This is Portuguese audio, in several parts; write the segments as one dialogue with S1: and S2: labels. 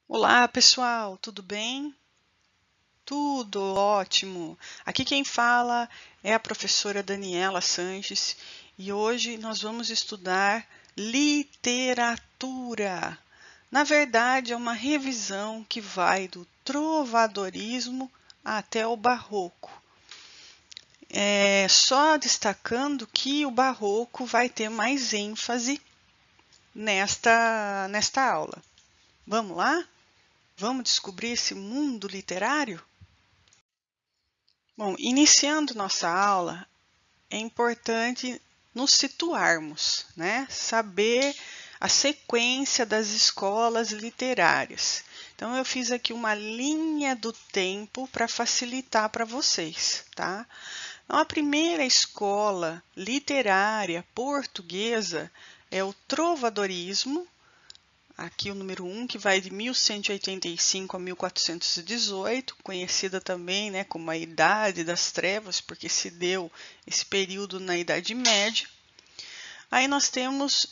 S1: Olá, pessoal, tudo bem? Tudo ótimo. Aqui quem fala é a professora Daniela Sanches e hoje nós vamos estudar literatura. Na verdade, é uma revisão que vai do trovadorismo até o barroco. Só destacando que o barroco vai ter mais ênfase nesta aula. Vamos lá? Vamos descobrir esse mundo literário? Bom, iniciando nossa aula, é importante nos situarmos, né? Saber a sequência das escolas literárias. Então, eu fiz aqui uma linha do tempo para facilitar para vocês, tá? Então, a primeira escola literária portuguesa é o trovadorismo, aqui o número 1, que vai de 1185 a 1418, conhecida também, né, como a Idade das Trevas, porque se deu esse período na Idade Média. Aí nós temos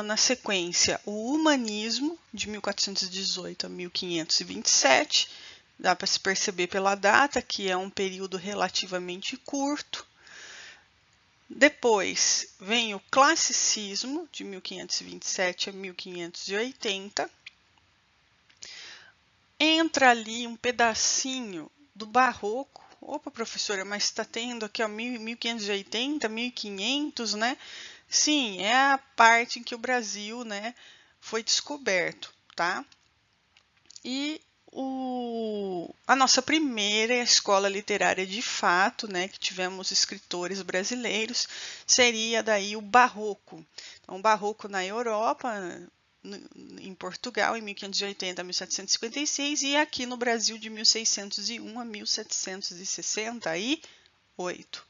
S1: na sequência o Humanismo, de 1418 a 1527, dá para se perceber pela data que é um período relativamente curto. Depois vem o Classicismo, de 1527 a 1580. Entra ali um pedacinho do Barroco. Opa, professora, mas está tendo aqui ó, 1580, 1500, né? Sim, é a parte em que o Brasil, né, foi descoberto, tá? E a nossa primeira escola literária de fato, né, que tivemos escritores brasileiros, seria daí o Barroco. Então, o Barroco na Europa, em Portugal, em 1580 a 1756, e aqui no Brasil, de 1601 a 1768.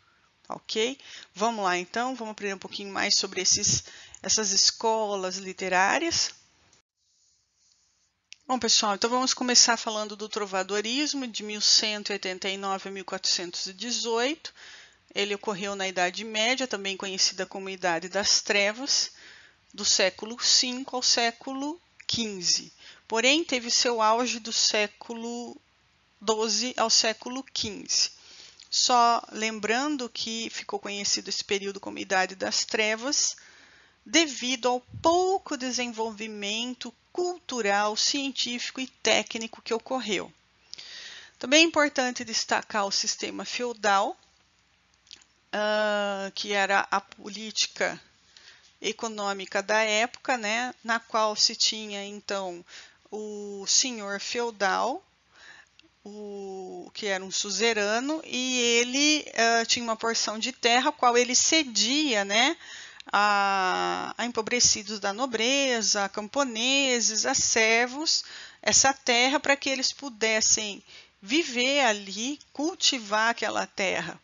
S1: Ok? Vamos lá, então, vamos aprender um pouquinho mais sobre essas escolas literárias. Bom, pessoal, então vamos começar falando do trovadorismo de 1189 a 1418. Ele ocorreu na Idade Média, também conhecida como Idade das Trevas, do século V ao século XV. Porém, teve seu auge do século XII ao século XV. Só lembrando que ficou conhecido esse período como Idade das Trevas, devido ao pouco desenvolvimento cultural, científico e técnico que ocorreu. Também é importante destacar o sistema feudal, que era a política econômica da época, né, na qual se tinha então o senhor feudal, que era um suzerano, e ele tinha uma porção de terra, a qual ele cedia, né, a empobrecidos da nobreza, a camponeses, a servos, essa terra para que eles pudessem viver ali, cultivar aquela terra.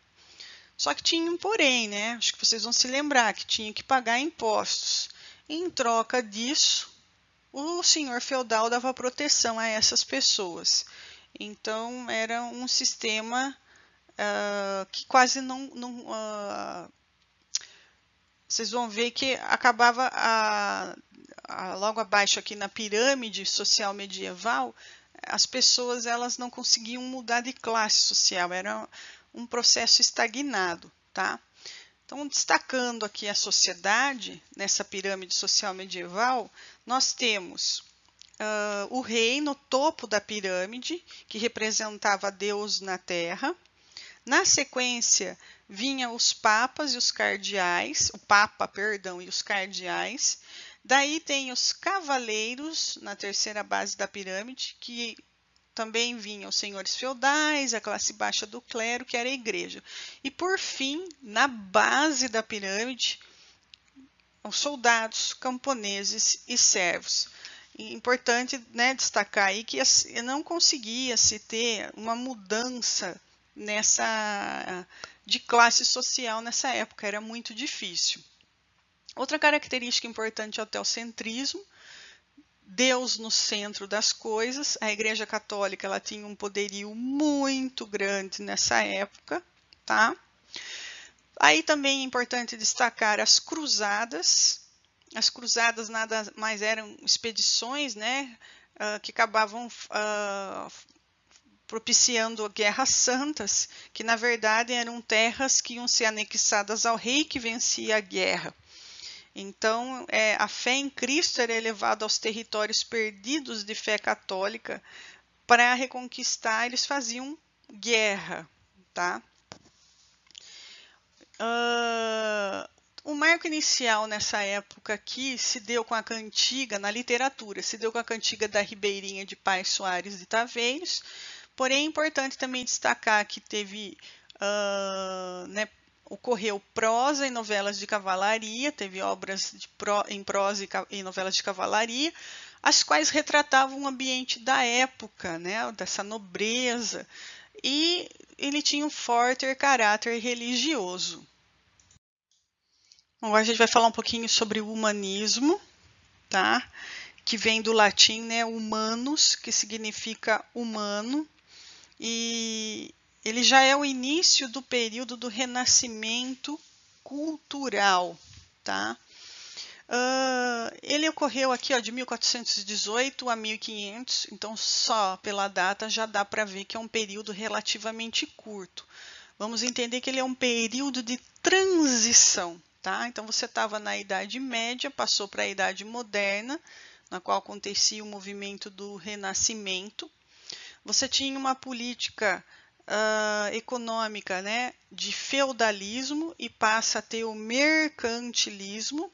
S1: Só que tinha um porém, né? Acho que vocês vão se lembrar que tinha que pagar impostos. Em troca disso, o senhor feudal dava proteção a essas pessoas. Então, era um sistema que quase não vocês vão ver que acabava logo abaixo aqui na pirâmide social medieval, as pessoas elas não conseguiam mudar de classe social, era um processo estagnado, tá? Então, destacando aqui a sociedade, nessa pirâmide social medieval, nós temos o rei no topo da pirâmide, que representava Deus na terra. Na sequência, vinham os papas e os cardeais, o papa, perdão, e os cardeais. Daí tem os cavaleiros na terceira base da pirâmide, que também vinham os senhores feudais, a classe baixa do clero, que era a igreja. E por fim, na base da pirâmide, os soldados, camponeses e servos. Importante, né, destacar aí que não conseguia se ter uma mudança de classe social nessa época, era muito difícil. Outra característica importante é o teocentrismo, Deus no centro das coisas. A Igreja Católica ela tinha um poderio muito grande nessa época, tá? Aí também é importante destacar as cruzadas. As cruzadas nada mais eram expedições, né, que acabavam propiciando guerras santas, que na verdade eram terras que iam ser anexadas ao rei que vencia a guerra. Então, a fé em Cristo era elevada aos territórios perdidos de fé católica. Para reconquistar, eles faziam guerra, tá? O marco inicial nessa época aqui se deu com a cantiga, na literatura, se deu com a cantiga da Ribeirinha de Paz Soares de Taveiros. Porém, é importante também destacar que teve, ocorreu prosa e novelas de cavalaria, teve obras em prosa e novelas de cavalaria, as quais retratavam o ambiente da época, né, dessa nobreza, e ele tinha um forte caráter religioso. Agora a gente vai falar um pouquinho sobre o humanismo, tá? Que vem do latim, né, humanus, que significa humano, e ele já é o início do período do renascimento cultural, tá? Ele ocorreu aqui, ó, de 1418 a 1500, então só pela data já dá para ver que é um período relativamente curto. Vamos entender que ele é um período de transição, tá? Então você estava na Idade Média, passou para a Idade Moderna, na qual acontecia o movimento do Renascimento. Você tinha uma política econômica, né, de feudalismo e passa a ter o mercantilismo,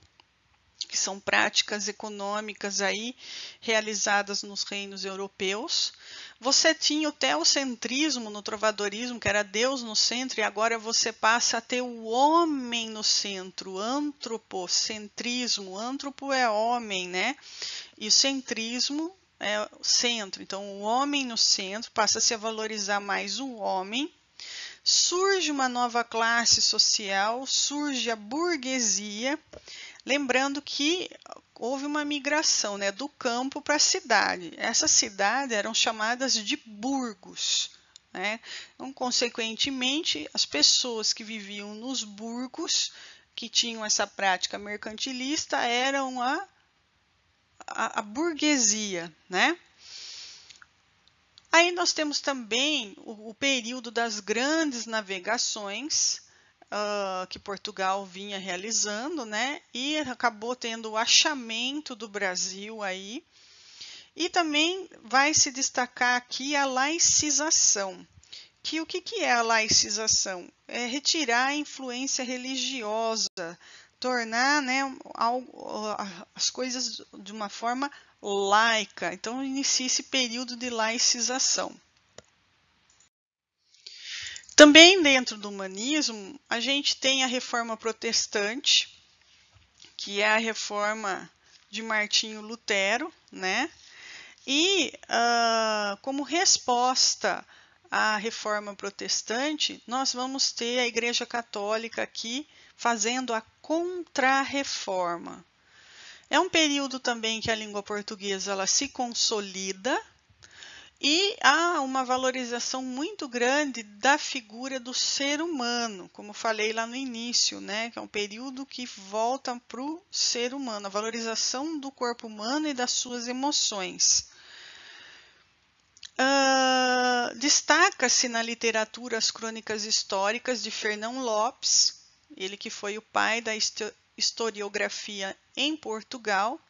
S1: que são práticas econômicas aí realizadas nos reinos europeus. Você tinha o teocentrismo no trovadorismo, que era Deus no centro, e agora você passa a ter o homem no centro, antropocentrismo. Antropo é homem, né? E o centrismo é o centro. Então, o homem no centro passa a se valorizar mais o homem. Surge uma nova classe social, surge a burguesia. Lembrando que houve uma migração, né, do campo para a cidade. Essas cidades eram chamadas de burgos, né? Então, consequentemente, as pessoas que viviam nos burgos, que tinham essa prática mercantilista, eram a burguesia, né? Aí nós temos também o período das grandes navegações, que Portugal vinha realizando, né? E acabou tendo o achamento do Brasil aí. E também vai se destacar aqui a laicização. O que é a laicização? É retirar a influência religiosa, tornar, né, as coisas de uma forma laica. Então, inicia esse período de laicização. Também dentro do humanismo, a gente tem a reforma protestante, que é a reforma de Martinho Lutero, né? E como resposta à reforma protestante, nós vamos ter a Igreja Católica aqui fazendo a Contra-Reforma. É um período também que a língua portuguesa ela se consolida, e há uma valorização muito grande da figura do ser humano, como falei lá no início, né? Que é um período que volta para o ser humano, a valorização do corpo humano e das suas emoções. Destaca-se na literatura as crônicas históricas de Fernão Lopes, ele que foi o pai da historiografia em Portugal,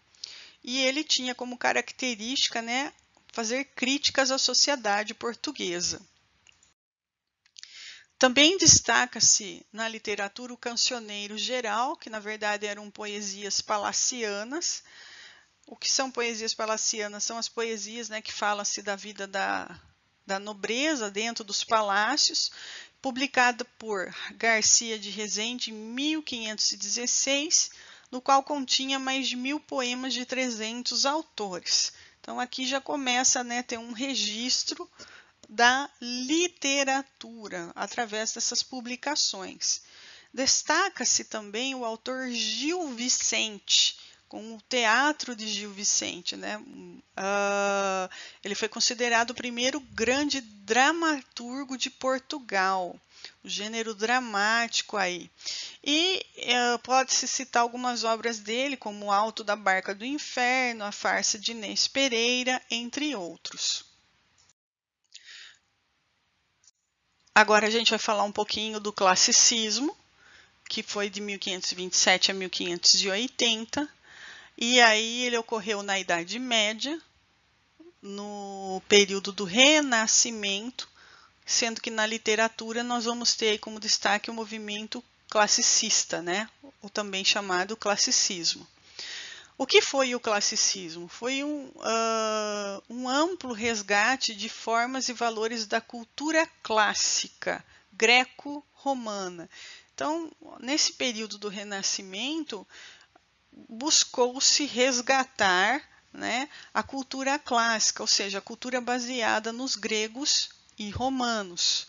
S1: e ele tinha como característica, né, fazer críticas à sociedade portuguesa. Também destaca-se na literatura o cancioneiro geral, que na verdade eram poesias palacianas. O que são poesias palacianas? São as poesias, né, que falam-se da vida da nobreza dentro dos palácios, publicada por Garcia de Rezende em 1516, no qual continha mais de 1000 poemas de 300 autores. Então, aqui já começa, né, a ter um registro da literatura através dessas publicações. Destaca-se também o autor Gil Vicente, com o Teatro de Gil Vicente, né? Ele foi considerado o primeiro grande dramaturgo de Portugal, o gênero dramático aí. E pode-se citar algumas obras dele, como O Alto da Barca do Inferno, A Farsa de Inês Pereira, entre outros. Agora a gente vai falar um pouquinho do classicismo, que foi de 1527 a 1580, e aí ele ocorreu na Idade Média, no período do Renascimento, sendo que na literatura nós vamos ter como destaque o movimento classicista, né? Ou também chamado classicismo. O que foi o classicismo? Foi um amplo resgate de formas e valores da cultura clássica greco-romana. Então, nesse período do Renascimento, buscou-se resgatar, né, a cultura clássica, ou seja, a cultura baseada nos gregos e romanos.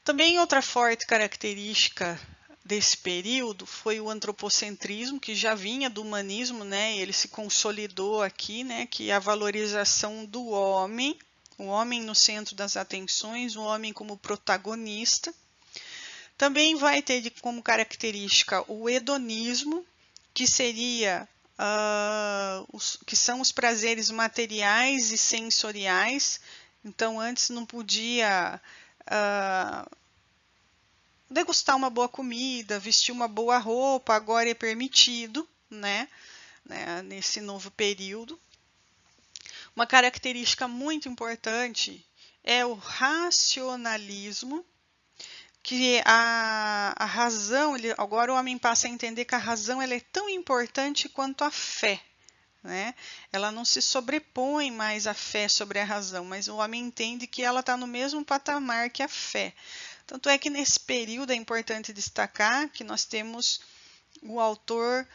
S1: Também outra forte característica desse período foi o antropocentrismo, que já vinha do humanismo, né? Ele se consolidou aqui, né? Que é a valorização do homem, o homem no centro das atenções, o homem como protagonista. Também vai ter como característica o hedonismo, que seria que são os prazeres materiais e sensoriais. Então, antes não podia degustar uma boa comida, vestir uma boa roupa, agora é permitido, né, nesse novo período. Uma característica muito importante é o racionalismo, que a razão, agora o homem passa a entender que a razão ela é tão importante quanto a fé. Né? Ela não se sobrepõe mais à fé sobre a razão, mas o homem entende que ela está no mesmo patamar que a fé. Tanto é que nesse período é importante destacar que nós temos o autor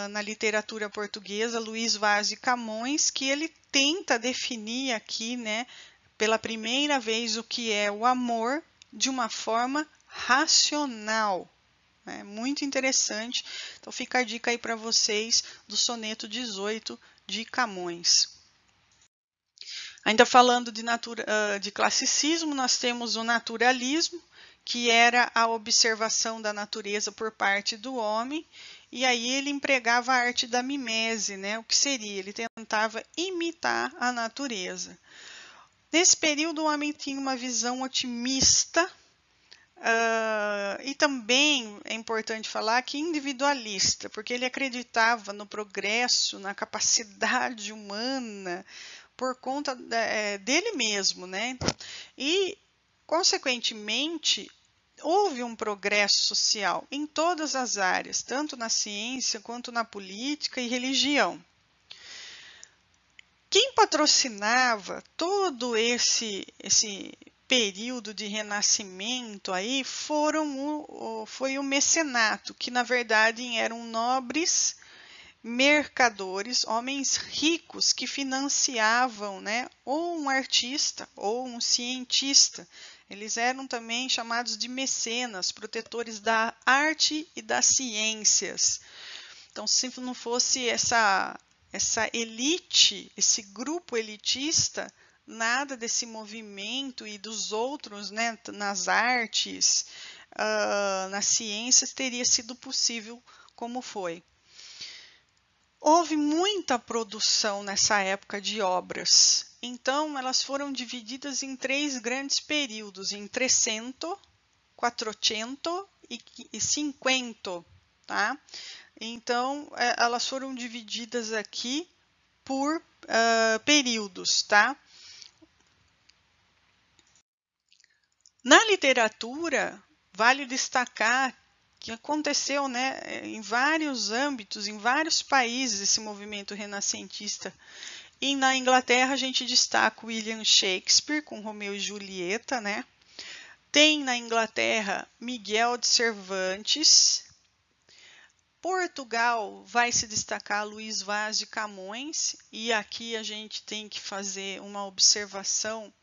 S1: na literatura portuguesa, Luís Vaz de Camões, que ele tenta definir aqui, né, pela primeira vez, o que é o amor de uma forma racional. É muito interessante. Então fica a dica aí para vocês do soneto 18 de Camões. Ainda falando de classicismo, nós temos o naturalismo, que era a observação da natureza por parte do homem, e aí ele empregava a arte da mimese, né? O que seria? Ele tentava imitar a natureza. Nesse período, o homem tinha uma visão otimista, e também é importante falar que individualista, porque ele acreditava no progresso, na capacidade humana, por conta dele mesmo, né? E, consequentemente, houve um progresso social em todas as áreas, tanto na ciência quanto na política e religião. Quem patrocinava todo esse período de renascimento aí foi o mecenato, que na verdade eram nobres mercadores, homens ricos que financiavam, né, ou um artista ou um cientista. Eles eram também chamados de mecenas, protetores da arte e das ciências. Então, se não fosse essa elite, esse grupo elitista, nada desse movimento e dos outros, né, nas artes, nas ciências, teria sido possível como foi. Houve muita produção nessa época de obras, então elas foram divididas em 3 grandes períodos, em 300, 400 e 50, tá? Então, elas foram divididas aqui por períodos, tá? Na literatura, vale destacar que aconteceu, né, em vários âmbitos, em vários países, esse movimento renascentista. E na Inglaterra a gente destaca William Shakespeare com Romeu e Julieta, né? Tem na Inglaterra Miguel de Cervantes. Portugal vai se destacar Luís Vaz de Camões, e aqui a gente tem que fazer uma observação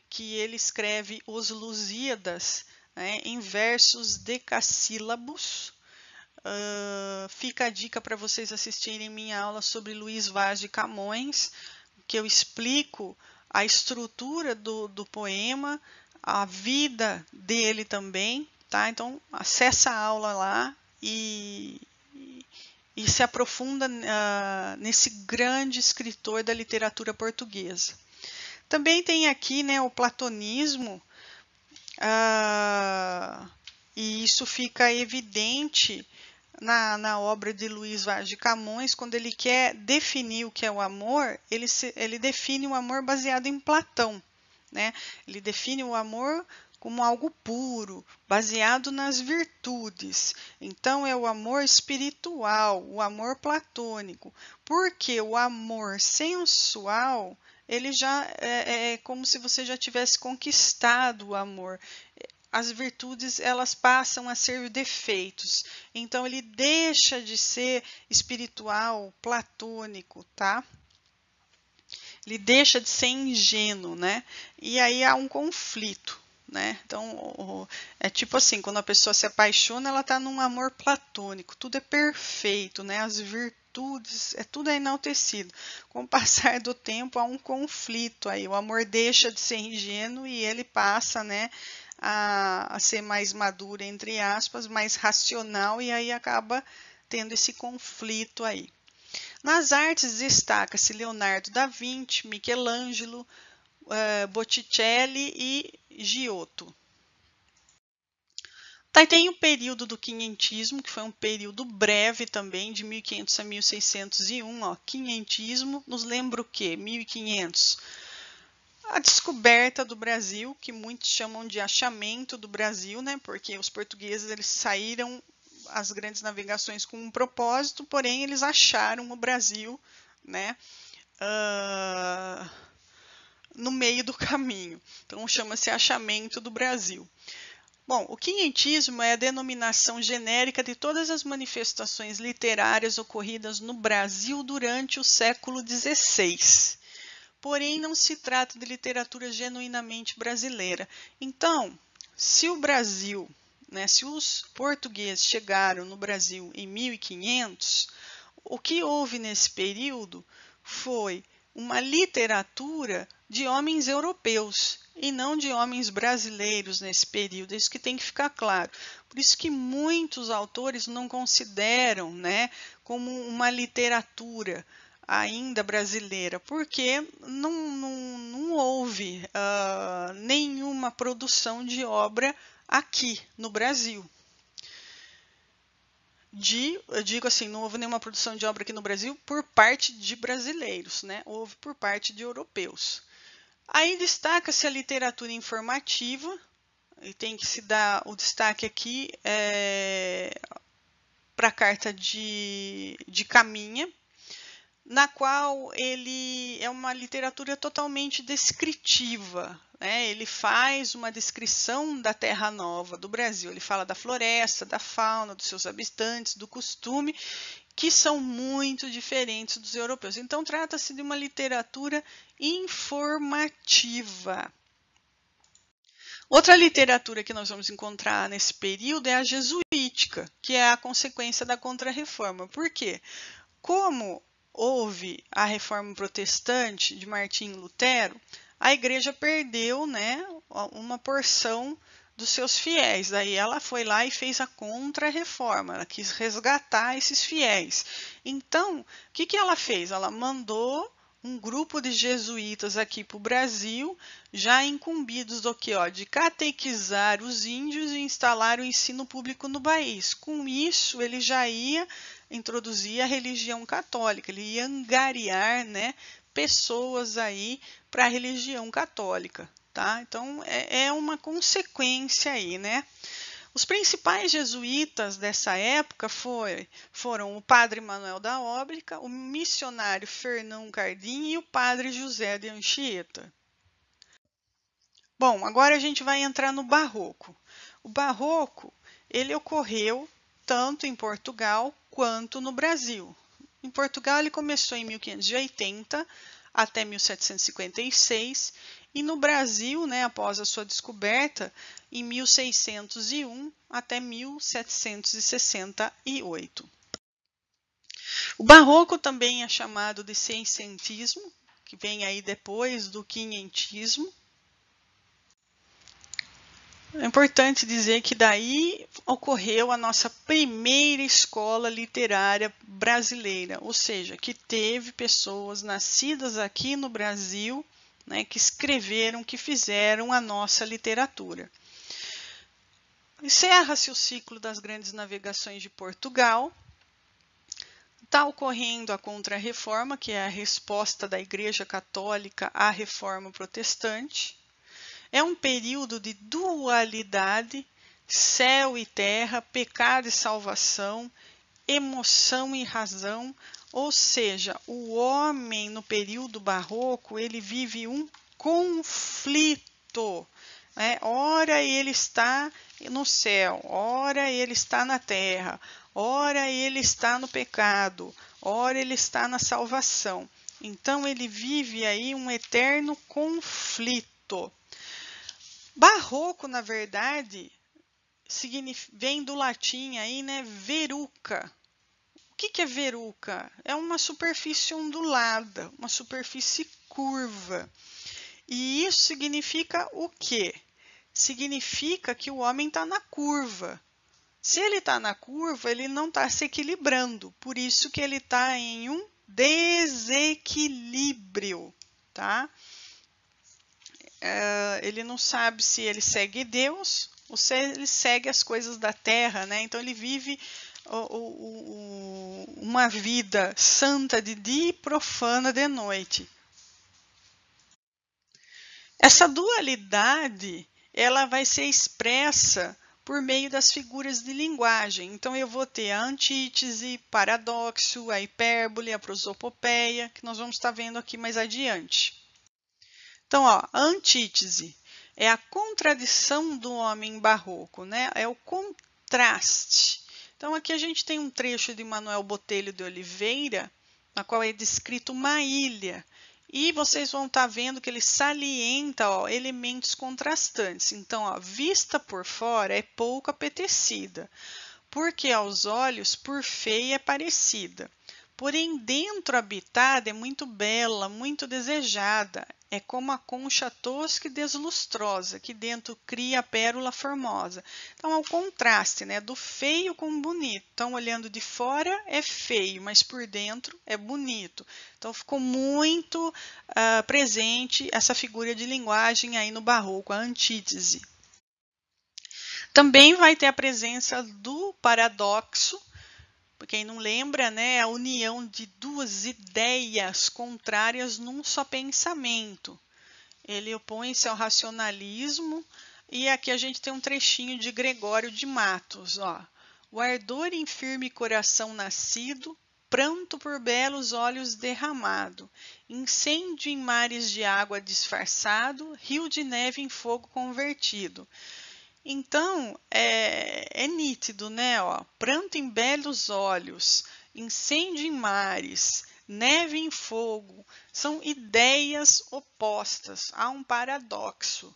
S1: que ele escreve os Lusíadas, né, em versos decassílabos, fica a dica para vocês assistirem minha aula sobre Luís Vaz de Camões, que eu explico a estrutura do poema, a vida dele também, tá? Então, acessa a aula lá e se aprofunda nesse grande escritor da literatura portuguesa. Também tem aqui, né, o platonismo, e isso fica evidente na obra de Luís Vaz de Camões, quando ele quer definir o que é o amor, ele define o amor baseado em Platão, né? Ele define o amor como algo puro, baseado nas virtudes. Então, é o amor espiritual, o amor platônico, porque o amor sensual, ele já é como se você já tivesse conquistado o amor. As virtudes, elas passam a ser defeitos. Então, ele deixa de ser espiritual, platônico, tá? Ele deixa de ser ingênuo, né? E aí há um conflito, né? Então, é tipo assim, quando a pessoa se apaixona, ela está num amor platônico, tudo é perfeito, né? As virtudes, tudo é enaltecido. Com o passar do tempo, há um conflito aí, o amor deixa de ser ingênuo e ele passa, né, a ser mais maduro, entre aspas, mais racional, e aí acaba tendo esse conflito aí. Nas artes destaca-se Leonardo da Vinci, Michelangelo, Botticelli e Giotto. Daí tem o período do quinhentismo, que foi um período breve também, de 1500 a 1601. Ó, quinhentismo nos lembra o quê? 1500. A descoberta do Brasil, que muitos chamam de achamento do Brasil, né? Porque os portugueses eles saíram as grandes navegações com um propósito, porém eles acharam o Brasil, né? No meio do caminho. Então chama-se achamento do Brasil. Bom, o quinhentismo é a denominação genérica de todas as manifestações literárias ocorridas no Brasil durante o século XVI. Porém, não se trata de literatura genuinamente brasileira. Então, se o Brasil, né, se os portugueses chegaram no Brasil em 1500, o que houve nesse período foi uma literatura de homens europeus e não de homens brasileiros nesse período. Isso que tem que ficar claro. Por isso que muitos autores não consideram, né, como uma literatura ainda brasileira, porque não houve nenhuma produção de obra aqui no Brasil. Eu digo assim, não houve nenhuma produção de obra aqui no Brasil por parte de brasileiros, né? Houve por parte de europeus. Aí destaca-se a literatura informativa, e tem que se dar o destaque aqui para a carta de Caminha, na qual ele é uma literatura totalmente descritiva, né? Ele faz uma descrição da Terra Nova, do Brasil. Ele fala da floresta, da fauna, dos seus habitantes, do costume, que são muito diferentes dos europeus. Então, trata-se de uma literatura informativa. Outra literatura que nós vamos encontrar nesse período é a jesuítica, que é a consequência da Contra-Reforma. Por quê? Como houve a reforma protestante de Martinho Lutero, a igreja perdeu, né, uma porção dos seus fiéis. Daí ela foi lá e fez a Contra-Reforma, ela quis resgatar esses fiéis. Então, o que ela fez? Ela mandou um grupo de jesuítas aqui para o Brasil, já incumbidos do que? De catequizar os índios e instalar o ensino público no país. Com isso, ele já ia introduzir a religião católica, ele ia angariar, né, pessoas aí para a religião católica, tá? Então, é uma consequência aí, né? Os principais jesuítas dessa época foram o padre Manuel da Óbrica, o missionário Fernão Cardim e o padre José de Anchieta. Bom, agora a gente vai entrar no Barroco. O Barroco, ele ocorreu tanto em Portugal quanto no Brasil. Em Portugal ele começou em 1580, até 1756, e no Brasil, né, após a sua descoberta, em 1601 até 1768. O Barroco também é chamado de seiscentismo, que vem aí depois do quinhentismo. É importante dizer que daí ocorreu a nossa primeira escola literária brasileira, ou seja, que teve pessoas nascidas aqui no Brasil, né, que escreveram, que fizeram a nossa literatura. Encerra-se o ciclo das grandes navegações de Portugal. Está ocorrendo a Contra-Reforma, que é a resposta da Igreja Católica à Reforma Protestante. É um período de dualidade, céu e terra, pecado e salvação, emoção e razão, ou seja, o homem no período barroco, ele vive um conflito, né? Ora ele está no céu, ora ele está na terra, ora ele está no pecado, ora ele está na salvação. Então ele vive aí um eterno conflito. Barroco, na verdade, vem do latim aí, né, veruca. O que é veruca? É uma superfície ondulada, uma superfície curva. E isso significa o quê? Significa que o homem está na curva. Se ele está na curva, ele não está se equilibrando. Por isso que ele está em um desequilíbrio, tá? Ele não sabe se ele segue Deus ou se ele segue as coisas da terra, né? Então ele vive uma vida santa de dia e profana de noite. Essa dualidade, ela vai ser expressa por meio das figuras de linguagem. Então eu vou ter a antítese, paradoxo, a hipérbole, a prosopopeia, que nós vamos estar vendo aqui mais adiante. Então, ó, a antítese é a contradição do homem barroco, né? É o contraste. Então, aqui a gente tem um trecho de Manuel Botelho de Oliveira, na qual é descrito uma ilha. E vocês vão estar vendo que ele salienta, ó, elementos contrastantes. Então, ó, vista por fora é pouco apetecida, porque aos olhos por feia é parecida. Porém, dentro habitada é muito bela, muito desejada. É como a concha tosca e deslustrosa, que dentro cria a pérola formosa. Então, é o contraste, né, do feio com o bonito. Então, olhando de fora é feio, mas por dentro é bonito. Então, ficou muito presente essa figura de linguagem aí no barroco, a antítese. Também vai ter a presença do paradoxo. Quem não lembra, né, a união de duas ideias contrárias num só pensamento. Ele opõe-se ao racionalismo, e aqui a gente tem um trechinho de Gregório de Matos. Ó. O ardor em firme coração nascido, pranto por belos olhos derramado, incêndio em mares de água disfarçado, rio de neve em fogo convertido. Então, é nítido, né? Ó, pranto em belos olhos, incêndio em mares, neve em fogo, são ideias opostas, há um paradoxo.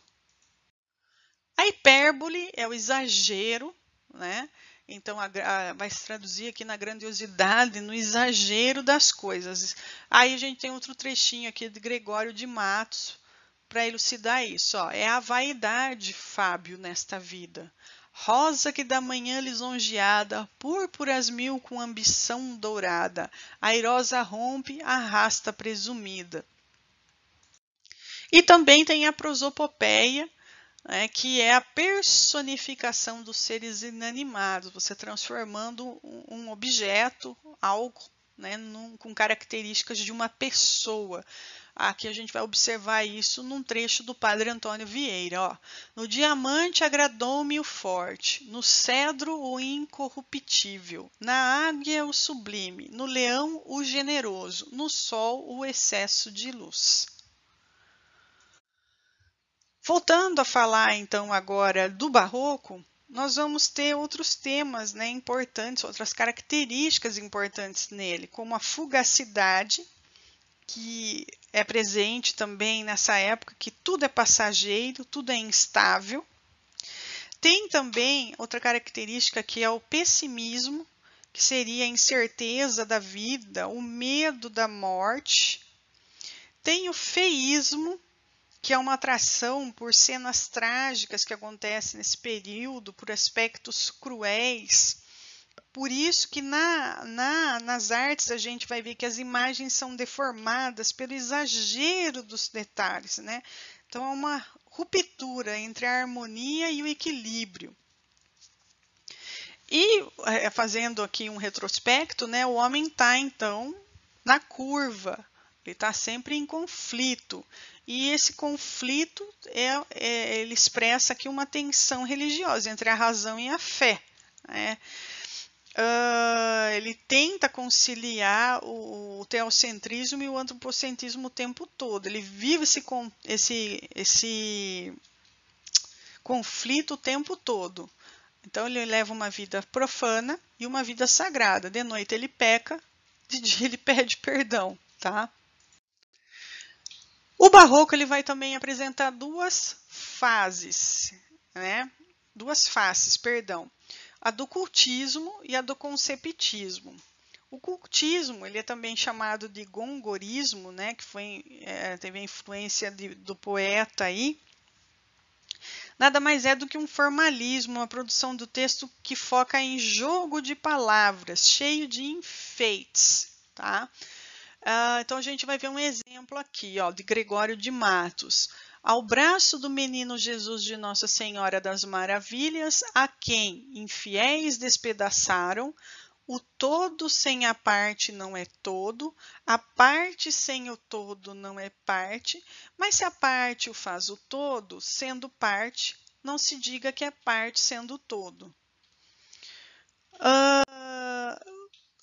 S1: A hipérbole é o exagero, né? Então, vai se traduzir aqui na grandiosidade, no exagero das coisas. Aí a gente tem outro trechinho aqui de Gregório de Matos, para elucidar isso, ó, é a vaidade, Fábio, nesta vida. Rosa que da manhã lisonjeada, púrpuras mil com ambição dourada, airosa rompe, arrasta presumida. E também tem a prosopopeia, né, que é a personificação dos seres inanimados, você transformando um objeto, algo, né, com características de uma pessoa. Aqui a gente vai observar isso num trecho do Padre Antônio Vieira. Ó. No diamante agradou-me o forte, no cedro o incorruptível, na águia o sublime, no leão o generoso, no sol o excesso de luz. Voltando a falar então agora do barroco, nós vamos ter outros temas, né, importantes, outras características importantes nele, como a fugacidade, que é presente também nessa época, que tudo é passageiro, tudo é instável. Tem também outra característica que é o pessimismo, que seria a incerteza da vida, o medo da morte. Tem o feísmo, que é uma atração por cenas trágicas que acontecem nesse período, por aspectos cruéis. Por isso que nas artes a gente vai ver que as imagens são deformadas pelo exagero dos detalhes, né? Então há uma ruptura entre a harmonia e o equilíbrio. E fazendo aqui um retrospecto, né, o homem está então na curva, ele está sempre em conflito. E esse conflito ele expressa aqui uma tensão religiosa entre a razão e a fé, né? Ele tenta conciliar o teocentrismo e o antropocentrismo o tempo todo. Ele vive esse conflito o tempo todo. Então ele leva uma vida profana e uma vida sagrada. De noite ele peca, de dia ele pede perdão, tá? O barroco ele vai também apresentar duas fases, né? Duas faces, perdão. A do cultismo e a do conceptismo. O cultismo ele é também chamado de gongorismo, né? Que teve a influência do poeta aí. Nada mais é do que um formalismo, uma produção do texto que foca em jogo de palavras, cheio de enfeites, tá? Então a gente vai ver um exemplo aqui, ó, de Gregório de Matos. Ao braço do menino Jesus de Nossa Senhora das Maravilhas, a quem infiéis despedaçaram, o todo sem a parte não é todo, a parte sem o todo não é parte, mas se a parte o faz o todo, sendo parte, não se diga que é parte sendo todo.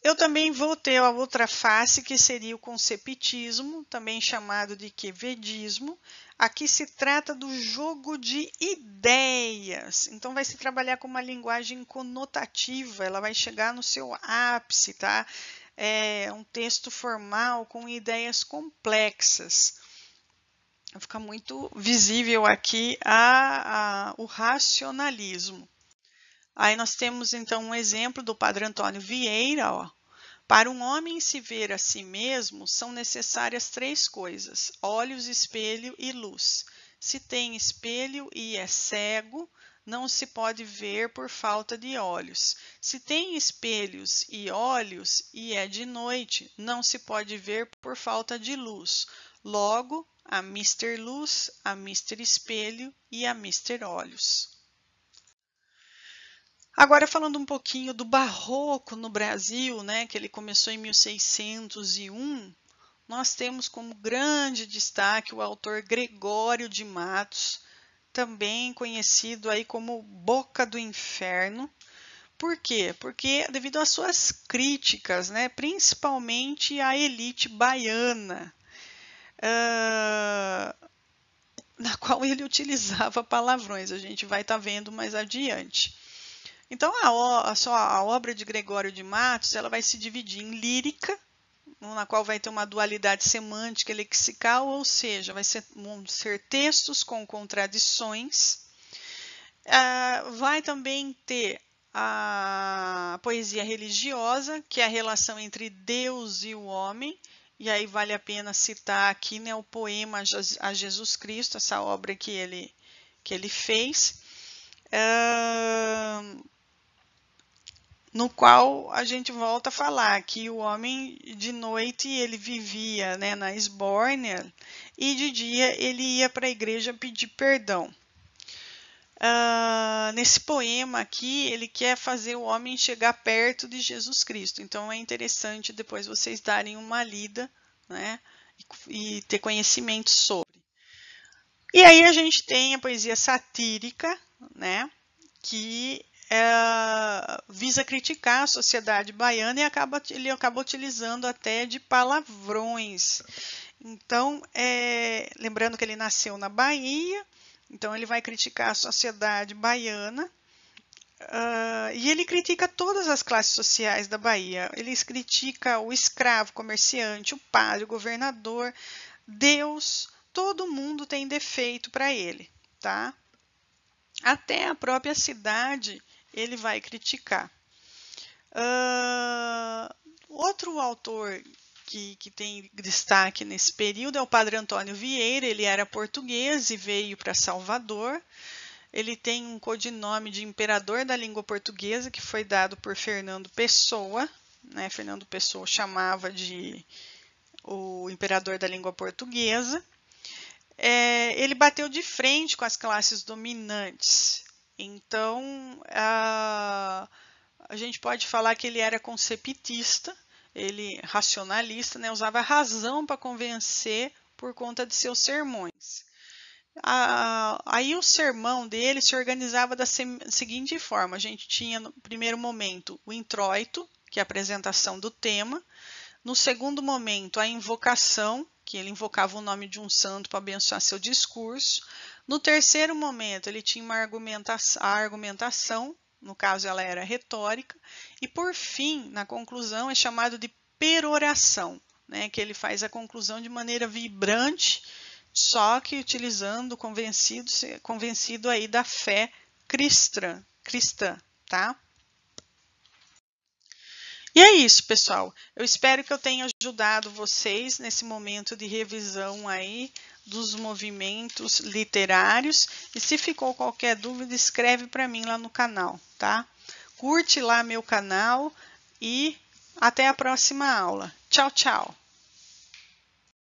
S1: Eu também vou ter a outra face, que seria o conceptismo, também chamado de quevedismo. Aqui se trata do jogo de ideias. Então, vai se trabalhar com uma linguagem conotativa, ela vai chegar no seu ápice, tá? É um texto formal com ideias complexas. Fica muito visível aqui o racionalismo. Aí nós temos, então, um exemplo do Padre Antônio Vieira, ó. Para um homem se ver a si mesmo, são necessárias 3 coisas: olhos, espelho e luz. Se tem espelho e é cego, não se pode ver por falta de olhos. Se tem espelhos e olhos e é de noite, não se pode ver por falta de luz. Logo, a Mister Luz, a Mister Espelho e a Mister Olhos. Agora, falando um pouquinho do barroco no Brasil, né, que ele começou em 1601, nós temos como grande destaque o autor Gregório de Matos, também conhecido aí como Boca do Inferno. Por quê? Porque devido às suas críticas, né, principalmente à elite baiana, na qual ele utilizava palavrões. A gente vai estar vendo mais adiante. Então, a obra de Gregório de Matos ela vai se dividir em lírica, na qual vai ter uma dualidade semântica e lexical, ou seja, vão ser textos com contradições. Vai também ter a poesia religiosa, que é a relação entre Deus e o homem, e aí vale a pena citar aqui, né, o poema a Jesus Cristo, essa obra que ele fez. No qual a gente volta a falar que o homem de noite ele vivia, né, na esbórnia e de dia ele ia para a igreja pedir perdão. Nesse poema aqui ele quer fazer o homem chegar perto de Jesus Cristo, então é interessante depois vocês darem uma lida, né, e ter conhecimento sobre. E aí a gente tem a poesia satírica, né, que visa criticar a sociedade baiana e ele acaba utilizando até de palavrões. Então, lembrando que ele nasceu na Bahia, então ele vai criticar a sociedade baiana e ele critica todas as classes sociais da Bahia. Ele critica o escravo, o comerciante, o padre, o governador, Deus, todo mundo tem defeito para ele, tá? Até a própria cidade ele vai criticar. Outro autor que tem destaque nesse período é o Padre Antônio Vieira. Ele era português e veio para Salvador. Ele tem um codinome de imperador da língua portuguesa que foi dado por Fernando Pessoa, né? Fernando Pessoa chamava de o imperador da língua portuguesa. Ele bateu de frente com as classes dominantes. Então, a gente pode falar que ele era conceptista, ele racionalista, né? Usava a razão para convencer por conta de seus sermões. Aí o sermão dele se organizava da seguinte forma: a gente tinha no primeiro momento o introito, que é a apresentação do tema. No segundo momento, a invocação, que ele invocava o nome de um santo para abençoar seu discurso. No terceiro momento, ele tinha a argumentação, no caso ela era retórica. E por fim, na conclusão, é chamado de peroração, né, que ele faz a conclusão de maneira vibrante, só que utilizando convencido aí da fé cristã, tá? E é isso, pessoal. Eu espero que eu tenha ajudado vocês nesse momento de revisão aí dos movimentos literários. E se ficou qualquer dúvida, escreve para mim lá no canal, tá? Curte lá meu canal e até a próxima aula. Tchau, tchau!